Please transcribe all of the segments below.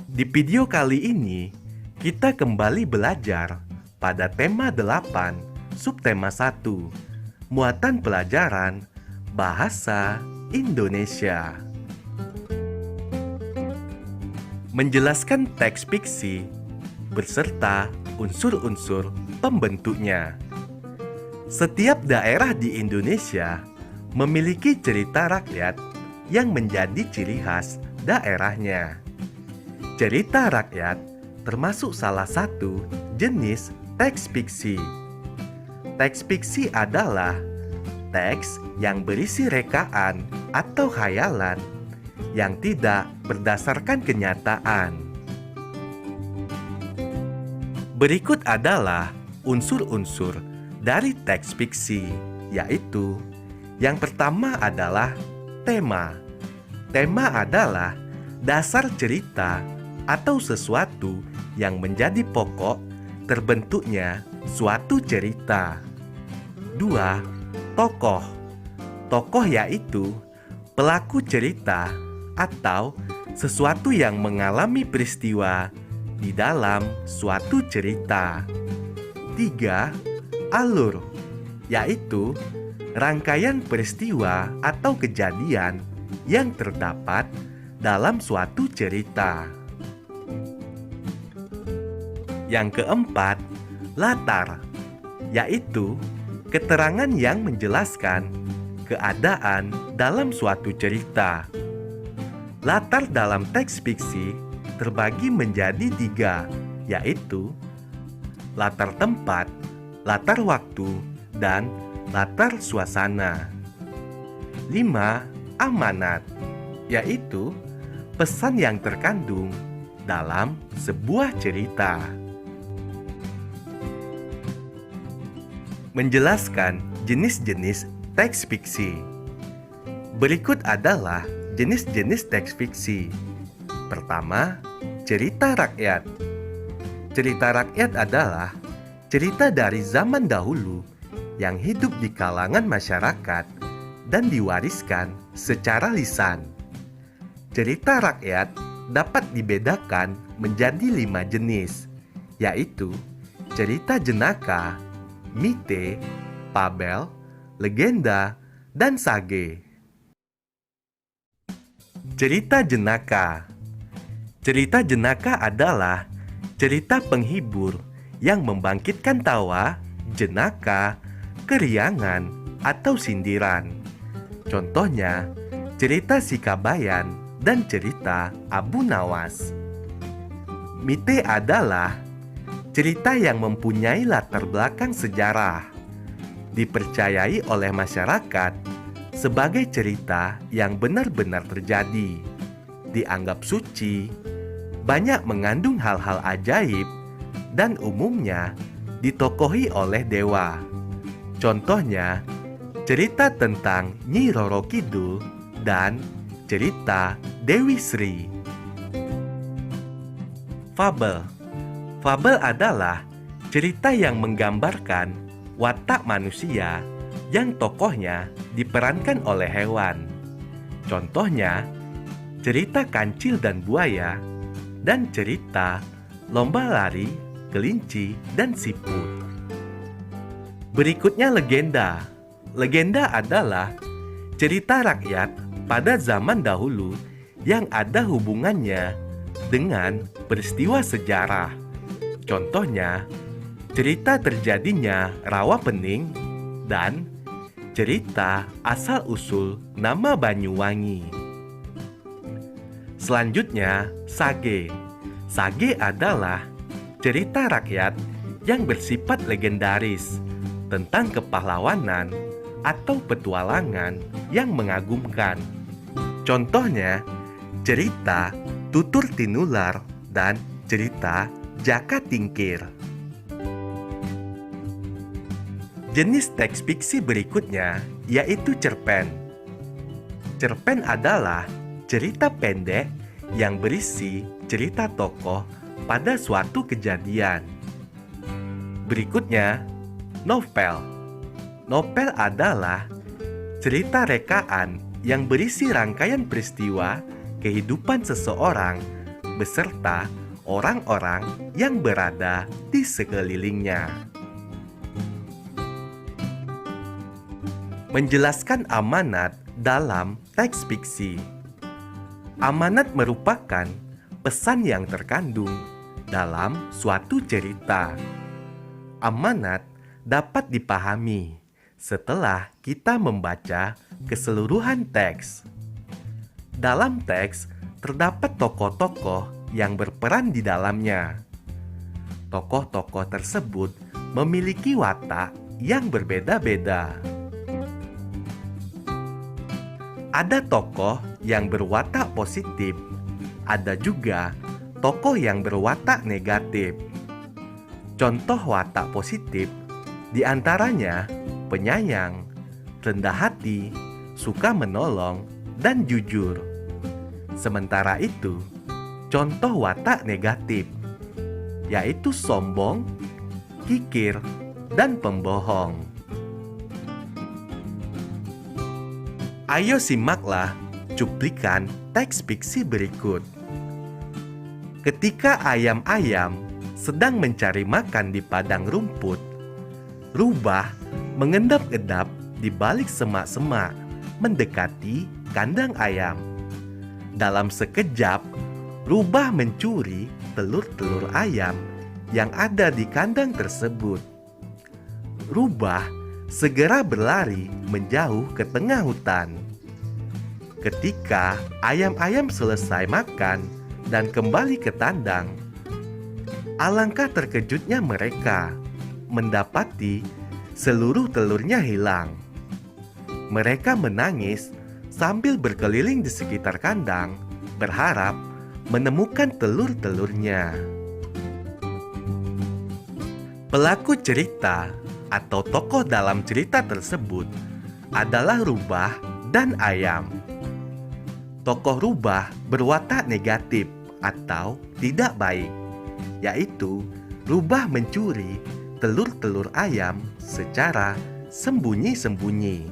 Di video kali ini, kita kembali belajar pada tema 8, subtema 1, muatan pelajaran Bahasa Indonesia. Menjelaskan teks fiksi beserta unsur-unsur pembentuknya. Setiap daerah di Indonesia memiliki cerita rakyat yang menjadi ciri khas daerahnya. Cerita rakyat termasuk salah satu jenis teks fiksi. Teks fiksi adalah teks yang berisi rekaan atau khayalan yang tidak berdasarkan kenyataan. Berikut adalah unsur-unsur dari teks fiksi, yaitu yang pertama adalah tema. Tema adalah dasar cerita atau sesuatu yang menjadi pokok terbentuknya suatu cerita. 2. Tokoh. Tokoh yaitu pelaku cerita atau sesuatu yang mengalami peristiwa di dalam suatu cerita. 3. Alur, yaitu rangkaian peristiwa atau kejadian yang terdapat dalam suatu cerita. Yang keempat, latar, yaitu keterangan yang menjelaskan keadaan dalam suatu cerita. Latar dalam teks fiksi terbagi menjadi 3, yaitu latar tempat, latar waktu, dan latar suasana. 5. Amanat, yaitu pesan yang terkandung dalam sebuah cerita. Menjelaskan jenis-jenis teks fiksi. Berikut adalah jenis-jenis teks fiksi. Pertama, cerita rakyat. Cerita rakyat adalah cerita dari zaman dahulu yang hidup di kalangan masyarakat dan diwariskan secara lisan. Cerita rakyat dapat dibedakan menjadi 5 jenis, yaitu cerita jenaka, mite, fabel, legenda, dan sage. Cerita jenaka. Cerita jenaka adalah cerita penghibur yang membangkitkan tawa, jenaka, keriangan, atau sindiran. Contohnya, cerita Si Kabayan dan cerita Abu Nawas. Mite adalah cerita yang mempunyai latar belakang sejarah, dipercayai oleh masyarakat sebagai cerita yang benar-benar terjadi, dianggap suci, banyak mengandung hal-hal ajaib, dan umumnya ditokohi oleh dewa. Contohnya, cerita tentang Nyi Roro Kidul dan cerita Dewi Sri. Fabel. Fabel adalah cerita yang menggambarkan watak manusia yang tokohnya diperankan oleh hewan. Contohnya, cerita Kancil dan Buaya dan cerita Lomba Lari, Kelinci, dan Siput. Berikutnya legenda. Legenda adalah cerita rakyat pada zaman dahulu yang ada hubungannya dengan peristiwa sejarah. Contohnya, cerita terjadinya rawa pening dan cerita asal-usul nama Banyuwangi. Selanjutnya, sage. Sage adalah cerita rakyat yang bersifat legendaris tentang kepahlawanan atau petualangan yang mengagumkan. Contohnya, cerita Tutur Tinular dan cerita Jaka Tingkir. Jenis teks fiksi berikutnya yaitu cerpen. Cerpen adalah cerita pendek yang berisi cerita tokoh pada suatu kejadian. Berikutnya, novel. Novel adalah cerita rekaan yang berisi rangkaian peristiwa kehidupan seseorang beserta orang-orang yang berada di sekelilingnya. Menjelaskan amanat dalam teks fiksi. Amanat merupakan pesan yang terkandung dalam suatu cerita. Amanat dapat dipahami setelah kita membaca keseluruhan teks. Dalam teks terdapat tokoh-tokoh yang berperan di dalamnya. Tokoh-tokoh tersebut memiliki watak yang berbeda-beda. Ada tokoh yang berwatak positif, ada juga tokoh yang berwatak negatif. Contoh watak positif diantaranya penyayang, rendah hati, suka menolong, dan jujur. Sementara itu, contoh watak negatif yaitu sombong, kikir, dan pembohong. Ayo simaklah cuplikan teks fiksi berikut. Ketika ayam-ayam sedang mencari makan di padang rumput, Rubah mengendap-endap di balik semak-semak mendekati kandang ayam. Dalam sekejap, Rubah mencuri telur-telur ayam yang ada di kandang tersebut. Rubah segera berlari menjauh ke tengah hutan. Ketika ayam-ayam selesai makan dan kembali ke tandang, alangkah terkejutnya mereka mendapati seluruh telurnya hilang. Mereka menangis sambil berkeliling di sekitar kandang, berharap menemukan telur-telurnya. Pelaku cerita atau tokoh dalam cerita tersebut adalah Rubah dan ayam. Tokoh Rubah berwatak negatif atau tidak baik, yaitu Rubah mencuri telur-telur ayam secara sembunyi-sembunyi.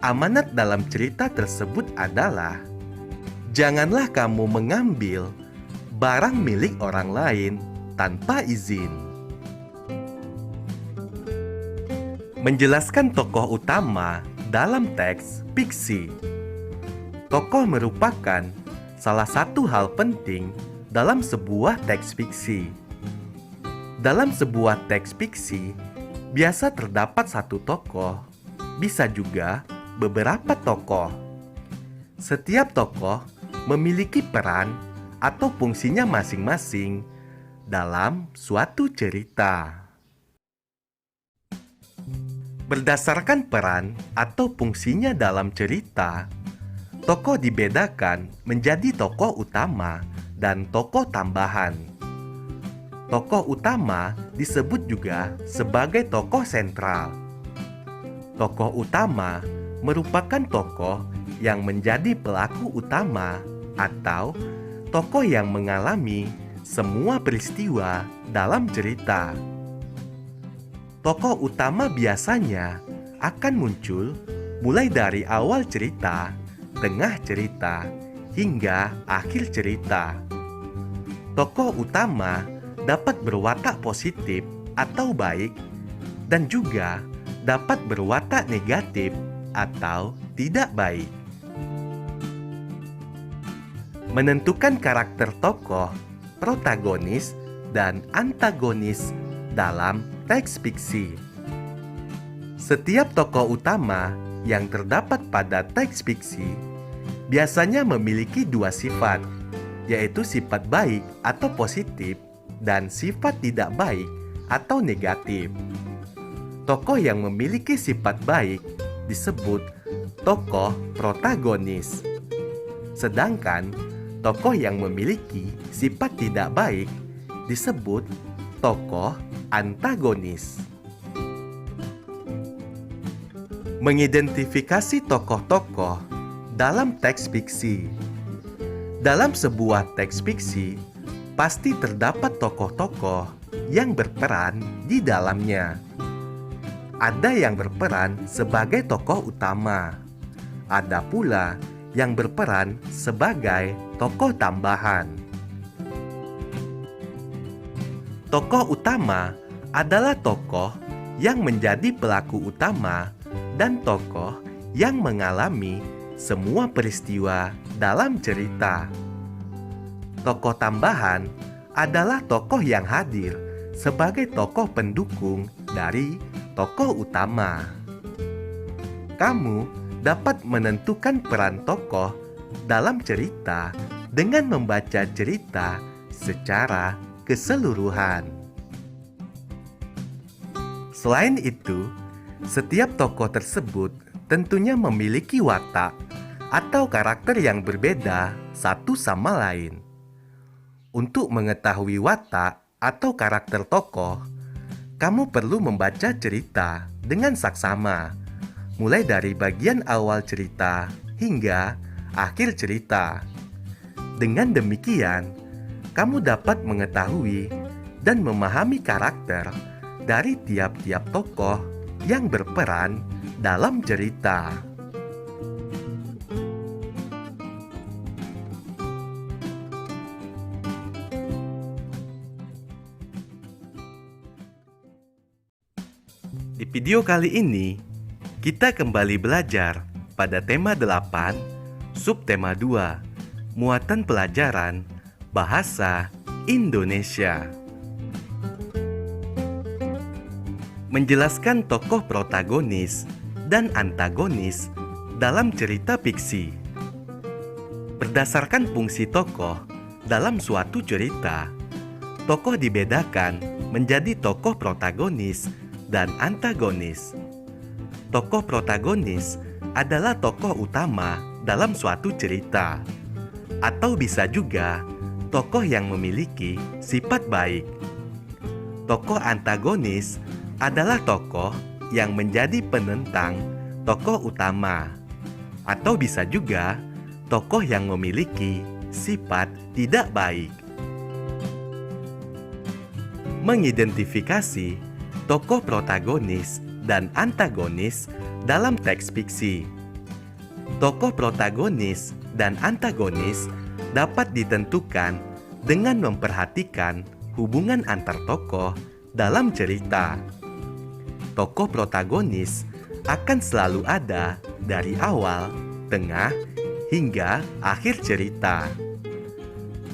Amanat dalam cerita tersebut adalah: janganlah kamu mengambil barang milik orang lain tanpa izin. Menjelaskan tokoh utama dalam teks fiksi. Tokoh merupakan salah satu hal penting dalam sebuah teks fiksi. Dalam sebuah teks fiksi, biasa terdapat satu tokoh, bisa juga beberapa tokoh. Setiap tokoh memiliki peran atau fungsinya masing-masing dalam suatu cerita. Berdasarkan peran atau fungsinya dalam cerita, tokoh dibedakan menjadi tokoh utama dan tokoh tambahan. Tokoh utama disebut juga sebagai tokoh sentral. Tokoh utama merupakan tokoh yang menjadi pelaku utama atau tokoh yang mengalami semua peristiwa dalam cerita. Tokoh utama biasanya akan muncul mulai dari awal cerita, tengah cerita, hingga akhir cerita. Tokoh utama dapat berwatak positif atau baik dan juga dapat berwatak negatif atau tidak baik. Menentukan karakter tokoh, protagonis, dan antagonis dalam teks fiksi. Setiap tokoh utama yang terdapat pada teks fiksi biasanya memiliki dua sifat, yaitu sifat baik atau positif dan sifat tidak baik atau negatif. Tokoh yang memiliki sifat baik disebut tokoh protagonis. Sedangkan tokoh yang memiliki sifat tidak baik disebut tokoh antagonis. Mengidentifikasi tokoh-tokoh dalam teks fiksi. Dalam sebuah teks fiksi, pasti terdapat tokoh-tokoh yang berperan di dalamnya. Ada yang berperan sebagai tokoh utama, ada pula yang berperan sebagai tokoh tambahan. Tokoh utama adalah tokoh yang menjadi pelaku utama dan tokoh yang mengalami semua peristiwa dalam cerita. Tokoh tambahan adalah tokoh yang hadir sebagai tokoh pendukung dari tokoh utama. Kamu dapat menentukan peran tokoh dalam cerita dengan membaca cerita secara keseluruhan. Selain itu, setiap tokoh tersebut tentunya memiliki watak atau karakter yang berbeda satu sama lain. Untuk mengetahui watak atau karakter tokoh, kamu perlu membaca cerita dengan saksama, mulai dari bagian awal cerita hingga akhir cerita. Dengan demikian, kamu dapat mengetahui dan memahami karakter dari tiap-tiap tokoh yang berperan dalam cerita. Di video kali ini, kita kembali belajar pada tema 8, subtema 2, muatan pelajaran Bahasa Indonesia. Menjelaskan tokoh protagonis dan antagonis dalam cerita fiksi. Berdasarkan fungsi tokoh dalam suatu cerita, tokoh dibedakan menjadi tokoh protagonis dan antagonis. Tokoh protagonis adalah tokoh utama dalam suatu cerita, atau bisa juga tokoh yang memiliki sifat baik. Tokoh antagonis adalah tokoh yang menjadi penentang tokoh utama, atau bisa juga tokoh yang memiliki sifat tidak baik. Mengidentifikasi tokoh protagonis dan antagonis dalam teks fiksi. Tokoh protagonis dan antagonis dapat ditentukan dengan memperhatikan hubungan antar tokoh dalam cerita. Tokoh protagonis akan selalu ada dari awal, tengah, hingga akhir cerita.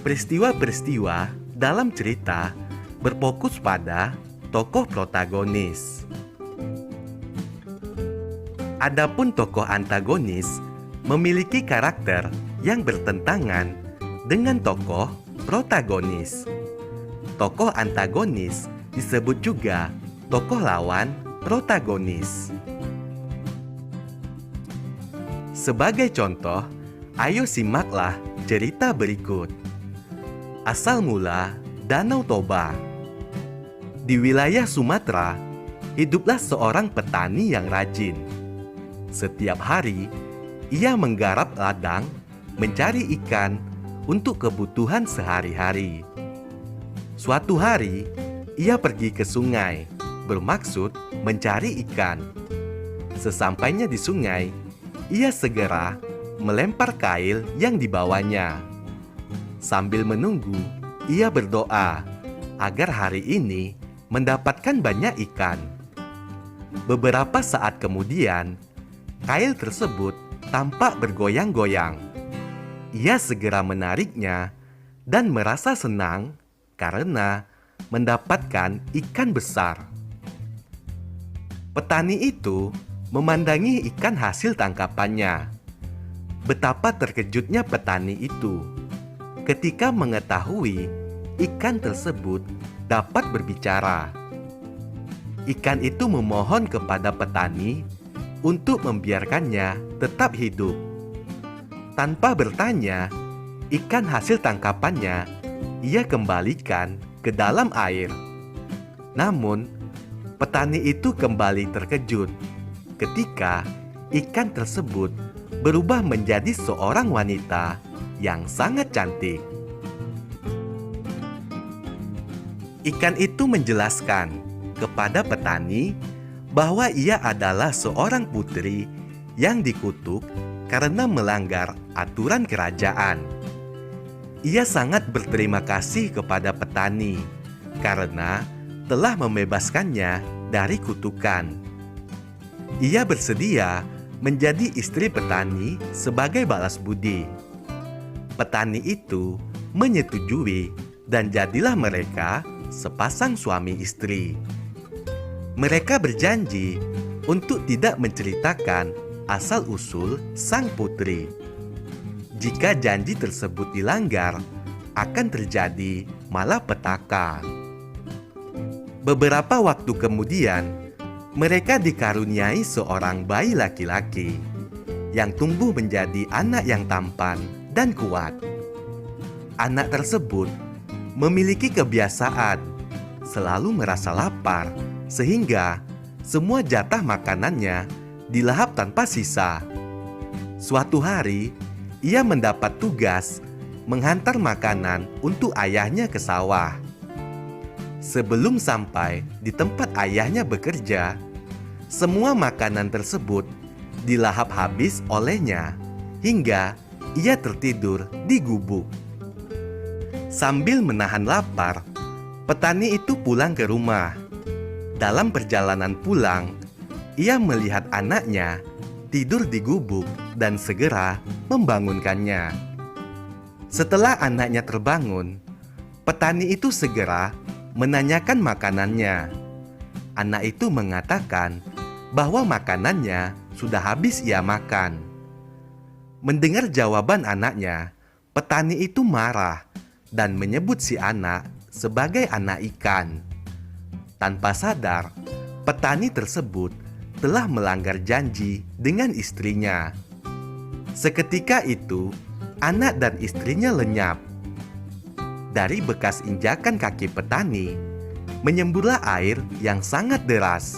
Peristiwa-peristiwa dalam cerita berfokus pada tokoh protagonis. Adapun tokoh antagonis memiliki karakter yang bertentangan dengan tokoh protagonis. Tokoh antagonis disebut juga tokoh lawan protagonis. Sebagai contoh, ayo simaklah cerita berikut. Asal mula Danau Toba. Di wilayah Sumatera, hiduplah seorang petani yang rajin. Setiap hari, ia menggarap ladang, mencari ikan untuk kebutuhan sehari-hari. Suatu hari, ia pergi ke sungai, bermaksud mencari ikan. Sesampainya di sungai, ia segera melempar kail yang dibawanya. Sambil menunggu, ia berdoa agar hari ini mendapatkan banyak ikan. Beberapa saat kemudian, kail tersebut tampak bergoyang-goyang. Ia segera menariknya dan merasa senang karena mendapatkan ikan besar. Petani itu memandangi ikan hasil tangkapannya. Betapa terkejutnya petani itu ketika mengetahui ikan tersebut dapat berbicara. Ikan itu memohon kepada petani untuk membiarkannya tetap hidup. Tanpa bertanya, ikan hasil tangkapannya ia kembalikan ke dalam air. Namun, petani itu kembali terkejut ketika ikan tersebut berubah menjadi seorang wanita yang sangat cantik. Ikan itu menjelaskan kepada petani bahwa ia adalah seorang putri yang dikutuk karena melanggar aturan kerajaan. Ia sangat berterima kasih kepada petani karena telah membebaskannya dari kutukan. Ia bersedia menjadi istri petani sebagai balas budi. Petani itu menyetujui dan jadilah mereka sepasang suami istri. Mereka berjanji untuk tidak menceritakan asal-usul sang putri. Jika janji tersebut dilanggar, akan terjadi malapetaka. Beberapa waktu kemudian, mereka dikaruniai seorang bayi laki-laki yang tumbuh menjadi anak yang tampan dan kuat. Anak tersebut memiliki kebiasaan selalu merasa lapar, sehingga semua jatah makanannya dilahap tanpa sisa. Suatu hari, ia mendapat tugas menghantar makanan untuk ayahnya ke sawah. Sebelum sampai di tempat ayahnya bekerja, semua makanan tersebut dilahap habis olehnya hingga ia tertidur di gubuk. Sambil menahan lapar, petani itu pulang ke rumah. Dalam perjalanan pulang, ia melihat anaknya tidur di gubuk dan segera membangunkannya. Setelah anaknya terbangun, petani itu segera menanyakan makanannya. Anak itu mengatakan bahwa makanannya sudah habis ia makan. Mendengar jawaban anaknya, petani itu marah dan menyebut si anak sebagai anak ikan. Tanpa sadar, petani tersebut telah melanggar janji dengan istrinya. Seketika itu, anak dan istrinya lenyap. Dari bekas injakan kaki petani, menyemburlah air yang sangat deras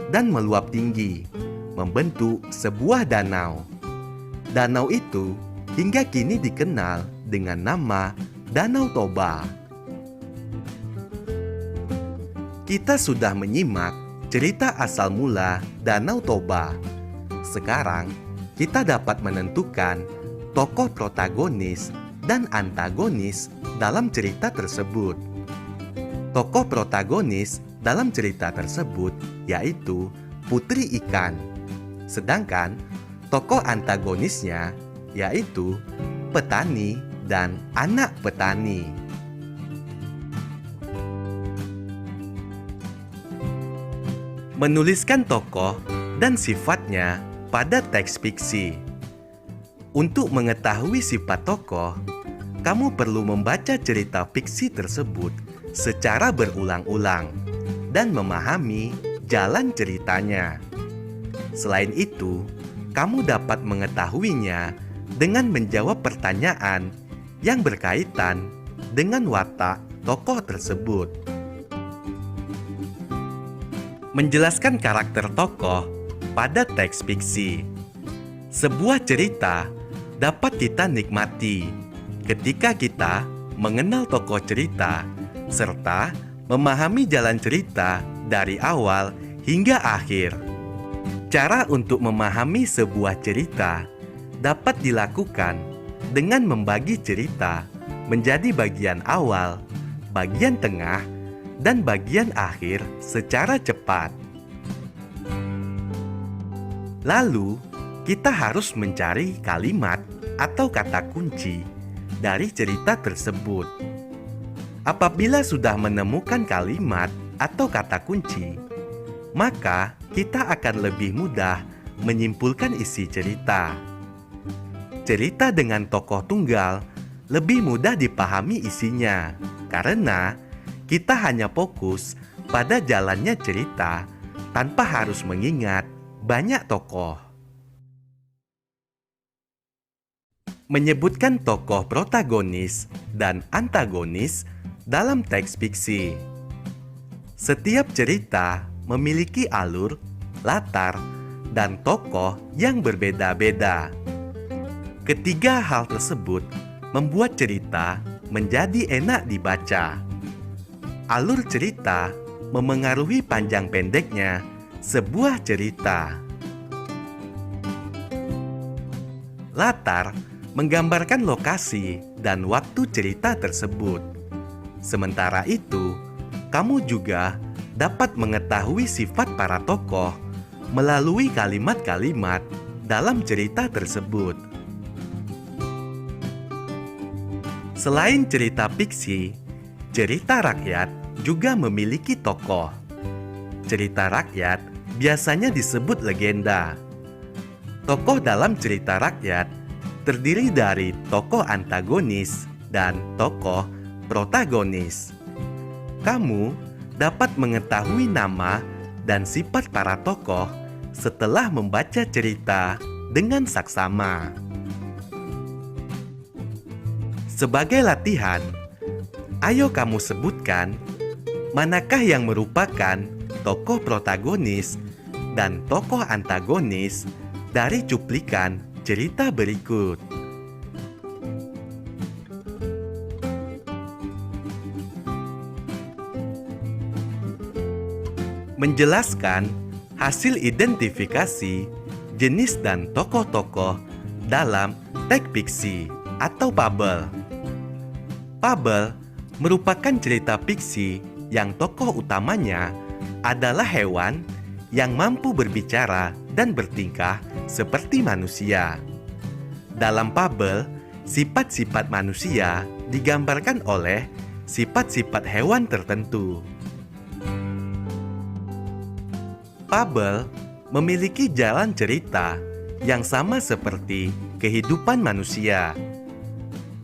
dan meluap tinggi, membentuk sebuah danau. Danau itu hingga kini dikenal dengan nama Danau Toba. Kita sudah menyimak cerita asal mula Danau Toba. Sekarang kita dapat menentukan tokoh protagonis dan antagonis dalam cerita tersebut. Tokoh protagonis dalam cerita tersebut yaitu Putri Ikan. Sedangkan tokoh antagonisnya yaitu petani dan anak petani. Menuliskan tokoh dan sifatnya pada teks fiksi. Untuk mengetahui sifat tokoh, kamu perlu membaca cerita fiksi tersebut secara berulang-ulang dan memahami jalan ceritanya. Selain itu, kamu dapat mengetahuinya dengan menjawab pertanyaan yang berkaitan dengan watak tokoh tersebut. Menjelaskan karakter tokoh pada teks fiksi. Sebuah cerita dapat kita nikmati ketika kita mengenal tokoh cerita serta memahami jalan cerita dari awal hingga akhir. Cara untuk memahami sebuah cerita dapat dilakukan dengan membagi cerita menjadi bagian awal, bagian tengah, dan bagian akhir secara cepat. Lalu, kita harus mencari kalimat atau kata kunci dari cerita tersebut. Apabila sudah menemukan kalimat atau kata kunci, maka kita akan lebih mudah menyimpulkan isi cerita. Cerita dengan tokoh tunggal lebih mudah dipahami isinya, karena kita hanya fokus pada jalannya cerita tanpa harus mengingat banyak tokoh. Menyebutkan tokoh protagonis dan antagonis dalam teks fiksi. Setiap cerita memiliki alur, latar, dan tokoh yang berbeda-beda. Ketiga hal tersebut membuat cerita menjadi enak dibaca. Alur cerita memengaruhi panjang pendeknya sebuah cerita. Latar menggambarkan lokasi dan waktu cerita tersebut. Sementara itu, Kamu juga dapat mengetahui sifat para tokoh melalui kalimat-kalimat dalam cerita tersebut. Selain cerita fiksi, cerita rakyat juga memiliki tokoh. Cerita rakyat biasanya disebut legenda. Tokoh dalam cerita rakyat terdiri dari tokoh antagonis dan tokoh protagonis. Kamu dapat mengetahui nama dan sifat para tokoh setelah membaca cerita dengan saksama. Sebagai latihan, ayo kamu sebutkan manakah yang merupakan tokoh protagonis dan tokoh antagonis dari cuplikan cerita berikut. Menjelaskan hasil identifikasi jenis dan tokoh-tokoh dalam teks fiksi atau fabel. Fabel merupakan cerita fiksi yang tokoh utamanya adalah hewan yang mampu berbicara dan bertingkah seperti manusia. Dalam fabel, sifat-sifat manusia digambarkan oleh sifat-sifat hewan tertentu. Fabel memiliki jalan cerita yang sama seperti kehidupan manusia.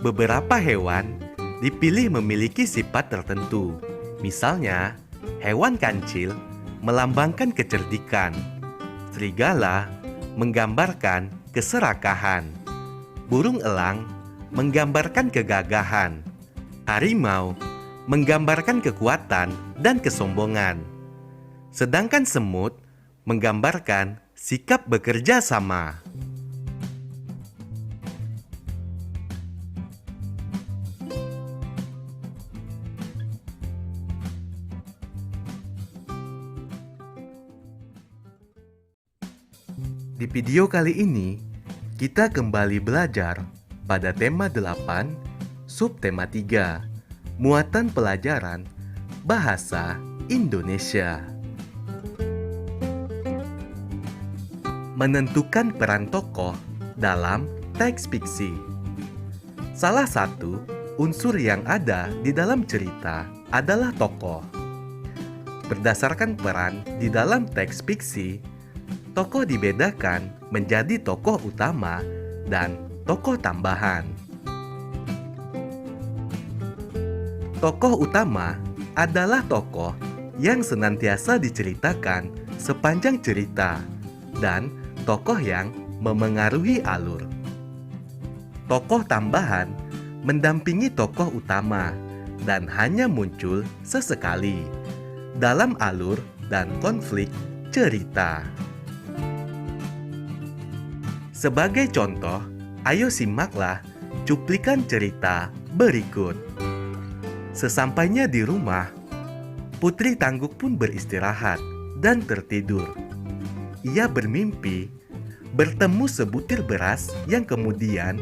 Beberapa hewan dipilih memiliki sifat tertentu. Misalnya, hewan kancil melambangkan kecerdikan, serigala menggambarkan keserakahan, burung elang menggambarkan kegagahan, harimau menggambarkan kekuatan dan kesombongan, sedangkan semut menggambarkan sikap bekerja sama. Di video kali ini, kita kembali belajar pada tema 8, subtema 3, muatan pelajaran Bahasa Indonesia. Menentukan peran tokoh dalam teks fiksi. Salah satu unsur yang ada di dalam cerita adalah tokoh. Berdasarkan peran di dalam teks fiksi, tokoh dibedakan menjadi tokoh utama dan tokoh tambahan. Tokoh utama adalah tokoh yang senantiasa diceritakan sepanjang cerita dan tokoh yang memengaruhi alur. Tokoh tambahan mendampingi tokoh utama dan hanya muncul sesekali dalam alur dan konflik cerita. Sebagai contoh, ayo simaklah cuplikan cerita berikut. Sesampainya di rumah, Putri Tangguk pun beristirahat dan tertidur. Ia bermimpi bertemu sebutir beras yang kemudian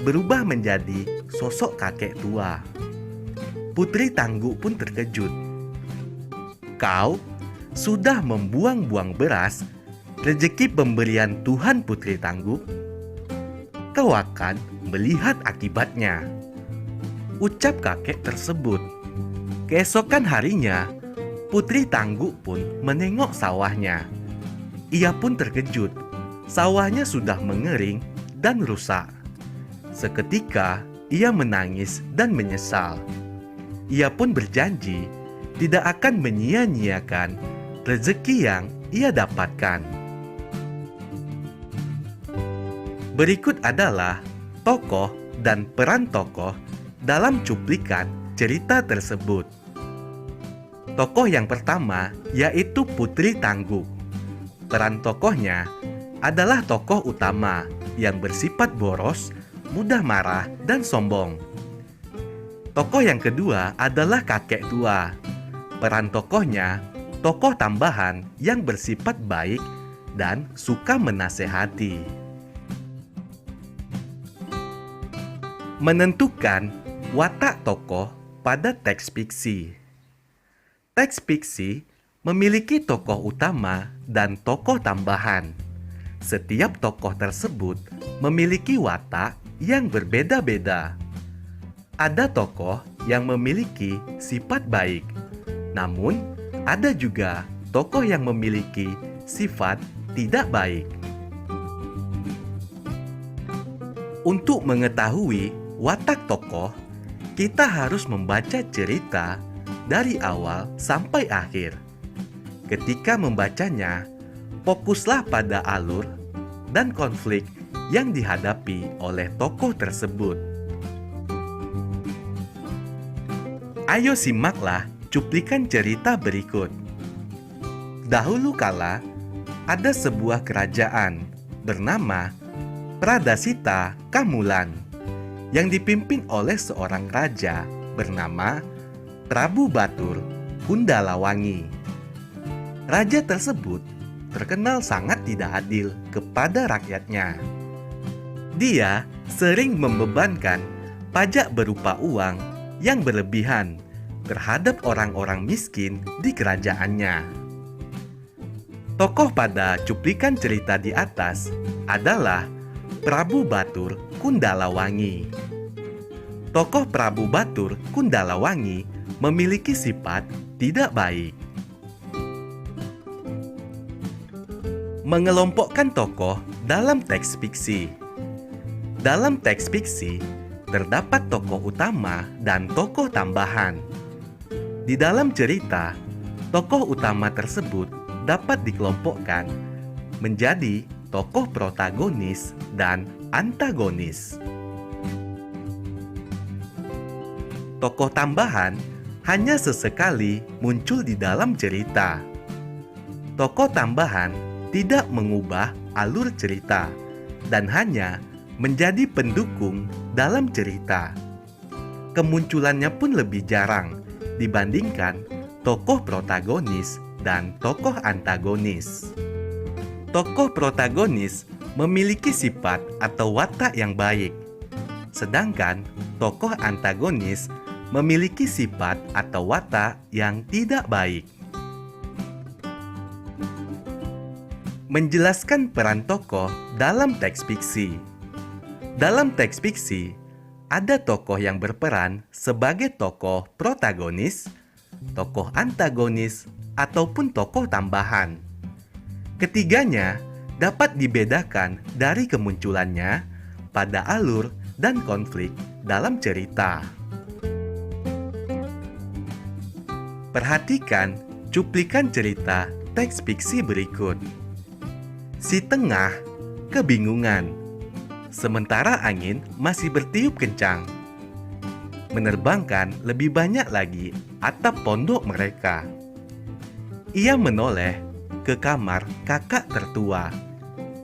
berubah menjadi sosok kakek tua. Putri Tangguk pun terkejut. "Kau sudah membuang-buang beras, rezeki pemberian Tuhan, Putri Tangguk. Kau akan melihat akibatnya," ucap kakek tersebut. Keesokan harinya, Putri Tangguk pun menengok sawahnya. Ia pun terkejut. Sawahnya sudah mengering dan rusak. Seketika, ia menangis dan menyesal. Ia pun berjanji tidak akan menyia-nyiakan rezeki yang ia dapatkan. Berikut adalah tokoh dan peran tokoh dalam cuplikan cerita tersebut. Tokoh yang pertama yaitu Putri Tangguk. Peran tokohnya adalah tokoh utama yang bersifat boros, mudah marah, dan sombong. Tokoh yang kedua adalah kakek tua. Peran tokohnya tokoh tambahan yang bersifat baik dan suka menasehati. Menentukan watak tokoh pada teks fiksi. Teks fiksi memiliki tokoh utama dan tokoh tambahan. Setiap tokoh tersebut memiliki watak yang berbeda-beda. Ada tokoh yang memiliki sifat baik, namun ada juga tokoh yang memiliki sifat tidak baik. Untuk mengetahui watak tokoh, kita harus membaca cerita dari awal sampai akhir. Ketika membacanya, fokuslah pada alur dan konflik yang dihadapi oleh tokoh tersebut. Ayo simaklah cuplikan cerita berikut. Dahulu kala, ada sebuah kerajaan bernama Pradasita Kamulan yang dipimpin oleh seorang raja bernama Prabu Batur Kundalawangi. Raja tersebut terkenal sangat tidak adil kepada rakyatnya. Dia sering membebankan pajak berupa uang yang berlebihan terhadap orang-orang miskin di kerajaannya. Tokoh pada cuplikan cerita di atas adalah Prabu Batur Kundalawangi. Tokoh Prabu Batur Kundalawangi memiliki sifat tidak baik. Mengelompokkan tokoh dalam teks fiksi. Dalam teks fiksi, terdapat tokoh utama dan tokoh tambahan. Di dalam cerita, tokoh utama tersebut dapat dikelompokkan menjadi tokoh protagonis dan antagonis. Tokoh tambahan hanya sesekali muncul di dalam cerita. Tokoh tambahan tidak mengubah alur cerita dan hanya menjadi pendukung dalam cerita. Kemunculannya pun lebih jarang dibandingkan tokoh protagonis dan tokoh antagonis. Tokoh protagonis memiliki sifat atau watak yang baik, sedangkan tokoh antagonis memiliki sifat atau watak yang tidak baik. Menjelaskan peran tokoh dalam teks fiksi. Dalam teks fiksi, ada tokoh yang berperan sebagai tokoh protagonis, tokoh antagonis, ataupun tokoh tambahan. Ketiganya dapat dibedakan dari kemunculannya pada alur dan konflik dalam cerita. Perhatikan cuplikan cerita teks fiksi berikut. Si Tengah kebingungan, sementara angin masih bertiup kencang, menerbangkan lebih banyak lagi atap pondok mereka. Ia menoleh ke kamar kakak tertua,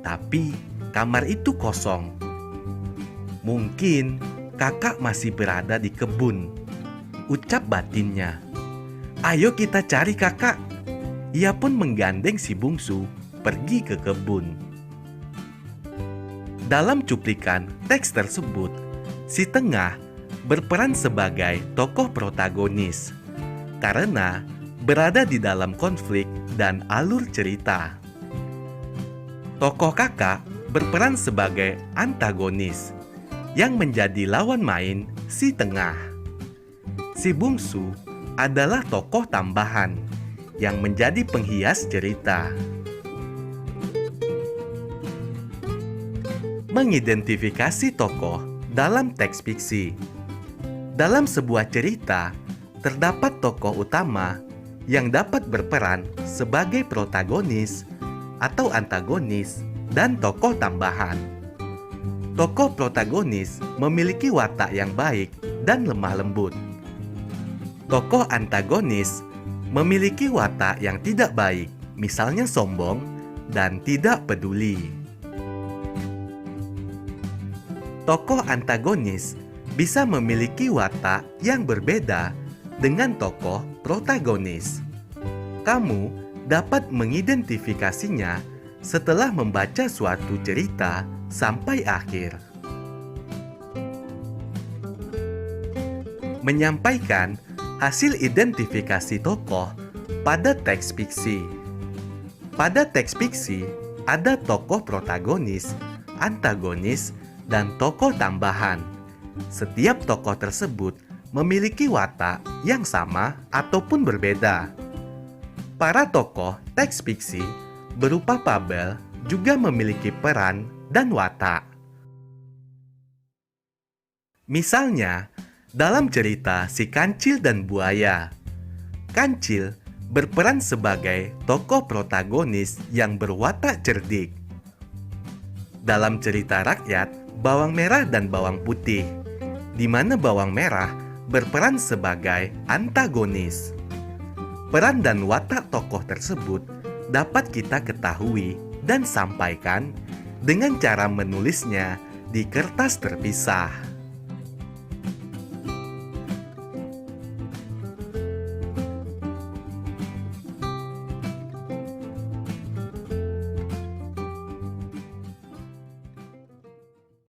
tapi kamar itu kosong. Mungkin kakak masih berada di kebun, ucap batinnya. Ayo kita cari kakak. Ia pun menggandeng si bungsu pergi ke kebun. Dalam cuplikan teks tersebut, si Tengah berperan sebagai tokoh protagonis karena berada di dalam konflik dan alur cerita. Tokoh kakak berperan sebagai antagonis yang menjadi lawan main si Tengah. Si bungsu adalah tokoh tambahan yang menjadi penghias cerita. Mengidentifikasi tokoh dalam teks fiksi. Dalam sebuah cerita, terdapat tokoh utama yang dapat berperan sebagai protagonis atau antagonis dan tokoh tambahan. Tokoh protagonis memiliki watak yang baik dan lemah lembut. Tokoh antagonis memiliki watak yang tidak baik, misalnya sombong dan tidak peduli. Tokoh antagonis bisa memiliki watak yang berbeda dengan tokoh protagonis. Kamu dapat mengidentifikasinya setelah membaca suatu cerita sampai akhir. Menyampaikan hasil identifikasi tokoh Pada teks fiksi. Pada teks fiksi, ada tokoh protagonis, antagonis, dan tokoh tambahan. Setiap tokoh tersebut memiliki watak yang sama ataupun berbeda. Para tokoh teks fiksi berupa fabel juga memiliki peran dan watak. Misalnya, dalam cerita Si Kancil dan Buaya, Kancil berperan sebagai tokoh protagonis yang berwatak cerdik. Dalam cerita rakyat, Bawang Merah dan Bawang Putih, di mana Bawang Merah berperan sebagai antagonis. Peran dan watak tokoh tersebut dapat kita ketahui dan sampaikan dengan cara menulisnya di kertas terpisah.